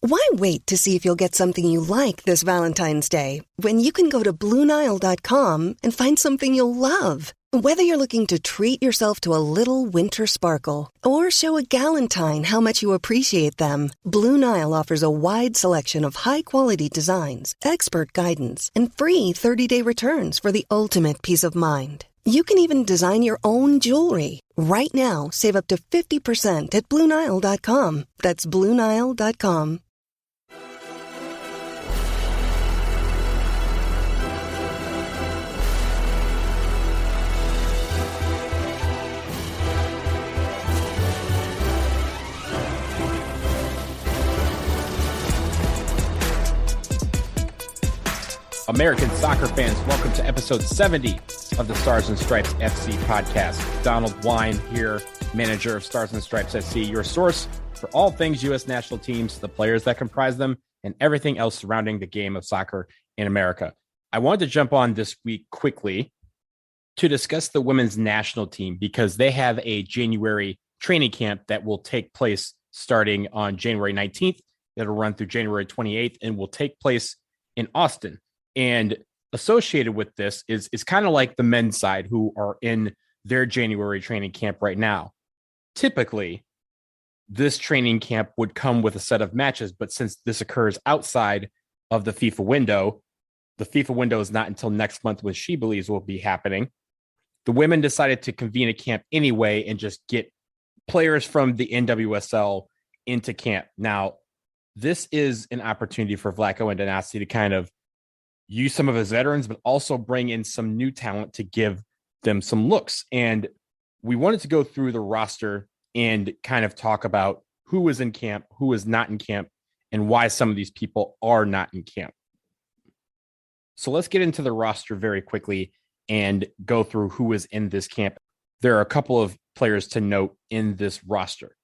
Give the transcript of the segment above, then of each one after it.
Why wait to see if you'll get something you like this Valentine's Day when you can go to BlueNile.com and find something you'll love? Whether you're looking to treat yourself to a little winter sparkle or show a galentine how much you appreciate them, Blue Nile offers a wide selection of high-quality designs, expert guidance, and free 30-day returns for the ultimate peace of mind. You can even design your own jewelry. Right now, save up to 50% at BlueNile.com. That's BlueNile.com. American soccer fans, welcome to episode 70 of the Stars and Stripes FC podcast. Donald Wine here, manager of Stars and Stripes FC, your source for all things U.S. national teams, the players that comprise them, and everything else surrounding the game of soccer in America. I wanted to jump on this week quickly to discuss the women's national team because they have a January training camp that will take place starting on January 19th. That'll run through January 28th and will take place in Austin. And associated with this is kind of like the men's side who are in their January training camp right now. Typically, this training camp would come with a set of matches, but since this occurs outside of the FIFA window is not until next month, which she believes will be happening. The women decided to convene a camp anyway and just get players from the NWSL into camp. Now, this is an opportunity for Vlatko Andonovski to kind of use some of his veterans, but also bring in some new talent to give them some looks. And we wanted to go through the roster and kind of talk about who is in camp, who is not in camp, and why some of these people are not in camp. So let's get into the roster very quickly and go through who is in this camp. There are a couple of players to note in this roster.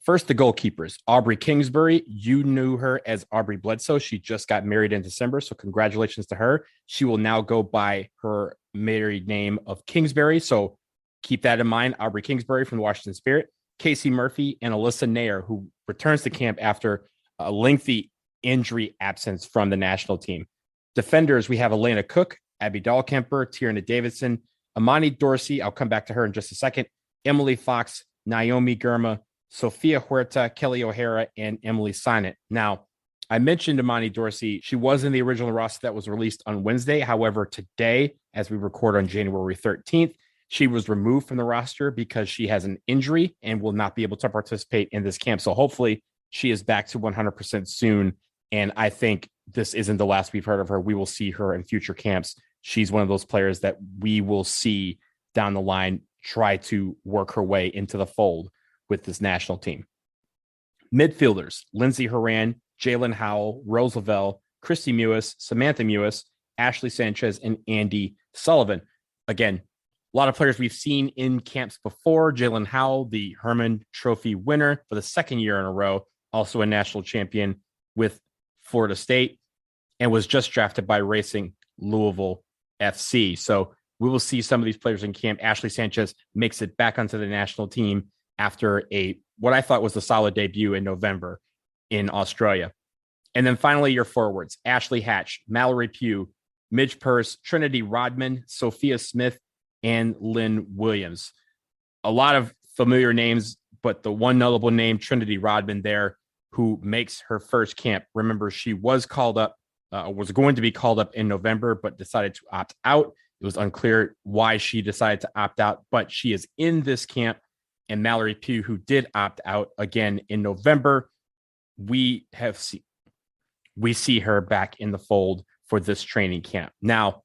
First, the goalkeepers. Aubrey Kingsbury, you knew her as Aubrey Bledsoe. She just got married in December, so congratulations to her. She will now go by her married name of Kingsbury, so keep that in mind. Aubrey Kingsbury from the Washington Spirit. Casey Murphy and Alyssa Nair, who returns to camp after a lengthy injury absence from the national team. Defenders, we have Elena Cook, Abby Dahlkemper, Tierna Davidson, Amani Dorsey, I'll come back to her in just a second, Emily Fox, Naomi Girma, Sophia Huerta, Kelly O'Hara, and Emily Sinet. Now, I mentioned Amani Dorsey. She was in the original roster that was released on Wednesday. However, today, as we record on January 13th, she was removed from the roster because she has an injury and will not be able to participate in this camp. So hopefully she is back to 100% soon. And I think this isn't the last we've heard of her. We will see her in future camps. She's one of those players that we will see down the line try to work her way into the fold with this national team. Midfielders, Lindsay Horan, Jalen Howell, Rose Lavelle, Christy Mewis, Samantha Mewis, Ashley Sanchez, and Andy Sullivan. Again, a lot of players we've seen in camps before. Jalen Howell, the Herman Trophy winner for the second year in a row, also a national champion with Florida State, and was just drafted by Racing Louisville FC. So we will see some of these players in camp. Ashley Sanchez makes it back onto the national team after what I thought was a solid debut in November in Australia. And then finally, your forwards, Ashley Hatch, Mallory Pugh, Midge Purse, Trinity Rodman, Sophia Smith, and Lynn Williams. A lot of familiar names, but the one notable name, Trinity Rodman there, who makes her first camp. Remember, she was called up, was going to be called up in November, but decided to opt out. It was unclear why she decided to opt out, but she is in this camp. And Mallory Pugh, who did opt out again in November, we see her back in the fold for this training camp. Now,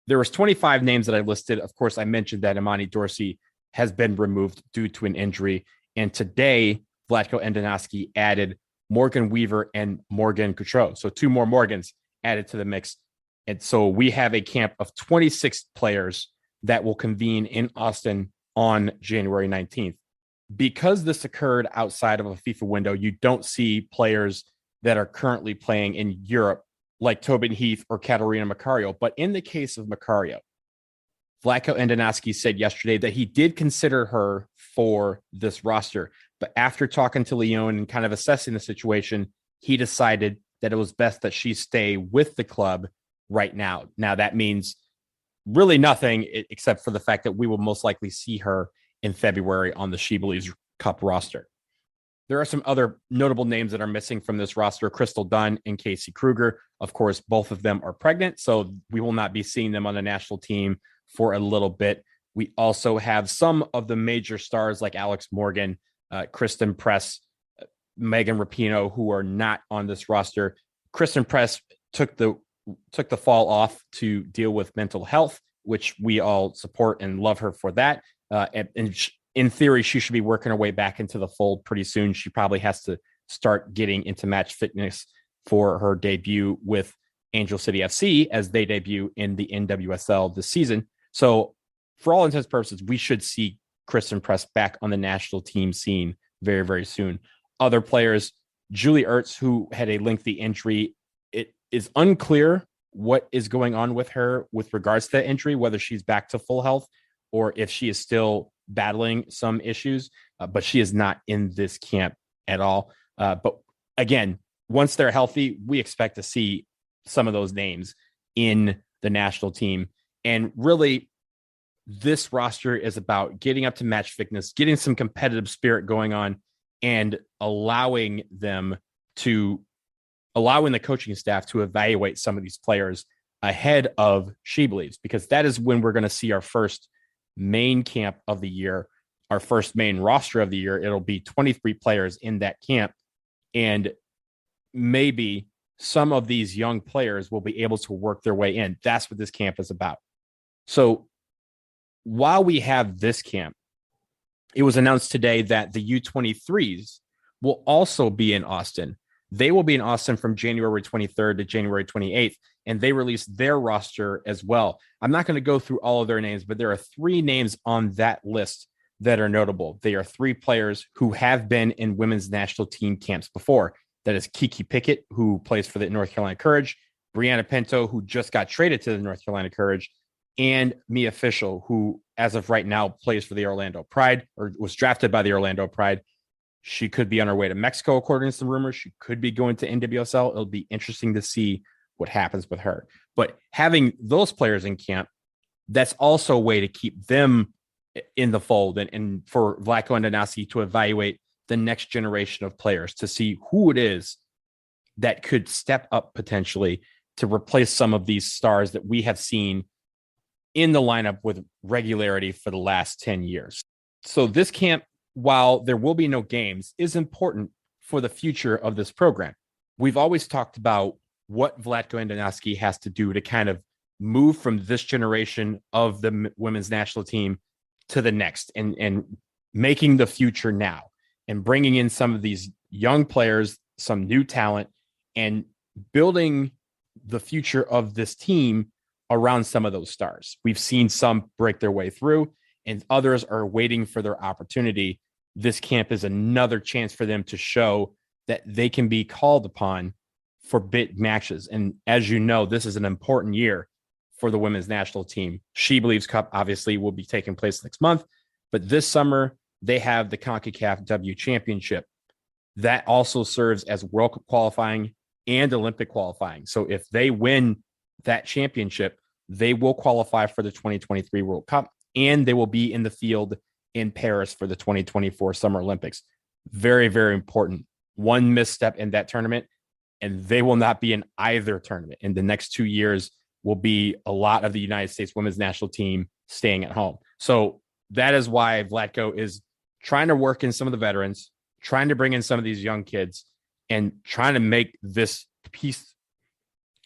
there was 25 names that I listed. Of course, I mentioned that Amani Dorsey has been removed due to an injury. And today, Vlatko Andonovski added Morgan Weaver and Morgan Gautreau. So two more Morgans added to the mix. And so we have a camp of 26 players that will convene in Austin on January 19th. Because this occurred outside of a FIFA window, you don't see players that are currently playing in Europe like Tobin Heath or Katarina Macario. But in the case of Macario, Vlatko Andonovski said yesterday that he did consider her for this roster. But after talking to Leon and kind of assessing the situation, he decided that it was best that she stay with the club right now. Now, that means really nothing except for the fact that we will most likely see her in February on the She Believes Cup roster. There are some other notable names that are missing from this roster: Crystal Dunn and Casey Kruger. Of course, both of them are pregnant, so we will not be seeing them on the national team for a little bit. We also have some of the major stars like Alex Morgan, Kristen Press, Megan Rapinoe, who are not on this roster. Kristen Press took the fall off to deal with mental health, which we all support and love her for that. In theory, she should be working her way back into the fold pretty soon. She probably has to start getting into match fitness for her debut with Angel City FC as they debut in the NWSL this season. So for all intents and purposes, we should see Kristen Press back on the national team scene very, very soon. Other players, Julie Ertz, who had a lengthy injury. It is unclear what is going on with her with regards to that injury, whether she's back to full health or if she is still battling some issues, but she is not in this camp at all. But again, once they're healthy, we expect to see some of those names in the national team. And really, this roster is about getting up to match fitness, getting some competitive spirit going on, and allowing the coaching staff to evaluate some of these players ahead of She Believes, because that is when we're going to see our first main camp of the year, our first main roster of the year. It'll be 23 players in that camp. And maybe some of these young players will be able to work their way in. That's what this camp is about. So while we have this camp, it was announced today that the U-23s will also be in Austin. They will be in Austin from January 23rd to January 28th, and they released their roster as well. I'm not going to go through all of their names, but there are 3 names on that list that are notable. They are 3 players who have been in women's national team camps before. That is Kiki Pickett, who plays for the North Carolina Courage, Brianna Pinto, who just got traded to the North Carolina Courage, and Mia Fishel, who as of right now plays for the Orlando Pride, or was drafted by the Orlando Pride. She could be on her way to Mexico, according to some rumors. She could be going to NWSL. It'll be interesting to see what happens with her. But having those players in camp, that's also a way to keep them in the fold and for Vlatko Andonovski to evaluate the next generation of players to see who it is that could step up potentially to replace some of these stars that we have seen in the lineup with regularity for the last 10 years. So this camp, while there will be no games, is important for the future of this program. We've always talked about what Vlatko Andonovski has to do to kind of move from this generation of the women's national team to the next and making the future now and bringing in some of these young players, some new talent, and building the future of this team around some of those stars. We've seen some break their way through and others are waiting for their opportunity. This camp is another chance for them to show that they can be called upon for big matches. And as you know, this is an important year for the women's national team. She Believes Cup obviously will be taking place next month, but this summer they have the CONCACAF W Championship. That also serves as World Cup qualifying and Olympic qualifying. So if they win that championship, they will qualify for the 2023 World Cup, and they will be in the field in Paris for the 2024 Summer Olympics. Very, very important. One misstep in that tournament, and they will not be in either tournament. In the next 2 years will be a lot of the United States women's national team staying at home. So that is why Vlatko is trying to work in some of the veterans, trying to bring in some of these young kids, and trying to make this piece,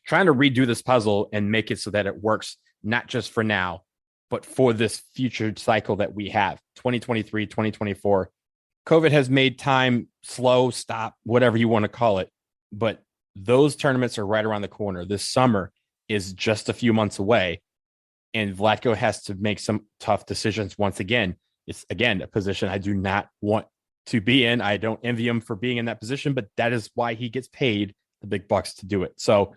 trying to redo this puzzle and make it so that it works, not just for now, but for this future cycle that we have, 2023, 2024. COVID has made time slow, stop, whatever you want to call it. But those tournaments are right around the corner. This summer is just a few months away. And Vlatko has to make some tough decisions once again. It's, again, a position I do not want to be in. I don't envy him for being in that position, but that is why he gets paid the big bucks to do it. So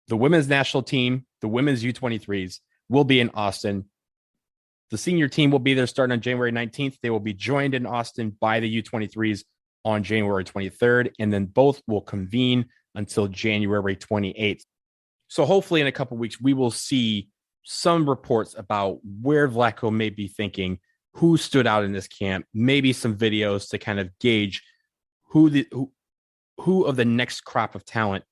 the women's national team, the women's U-23s will be in Austin. The senior team will be there starting on January 19th. They will be joined in Austin by the U-23s on January 23rd, and then both will convene until January 28th. So hopefully in a couple of weeks, we will see some reports about where Vlatko may be thinking, who stood out in this camp, maybe some videos to kind of gauge who of the next crop of talent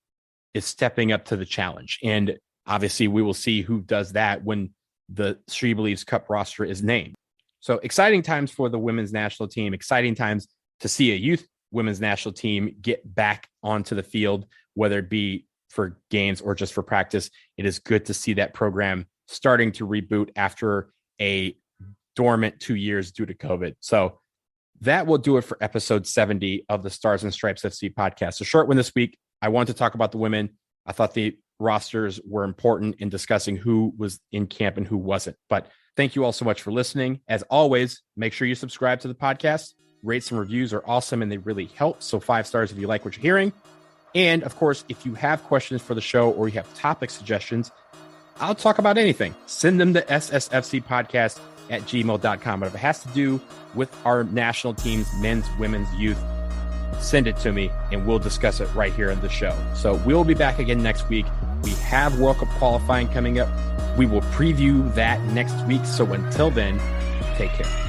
is stepping up to the challenge. And obviously we will see who does that when the She Believes Cup roster is named. So exciting times for the women's national team, exciting times to see a youth women's national team get back onto the field, whether it be for games or just for practice. It is good to see that program starting to reboot after a dormant 2 years due to COVID. So that will do it for episode 70 of the Stars and Stripes FC podcast. A short one this week. I wanted to talk about the women. I thought the rosters were important in discussing who was in camp and who wasn't. But thank you all so much for listening. As always, make sure you subscribe to the podcast. Rates and reviews are awesome and they really help. So 5 stars if you like what you're hearing. And of course, if you have questions for the show or you have topic suggestions, I'll talk about anything. Send them to ssfcpodcast@gmail.com. But if it has to do with our national teams, men's, women's, youth, send it to me and we'll discuss it right here in the show. So we'll be back again next week. We have World Cup qualifying coming up. We will preview that next week. So until then, take care.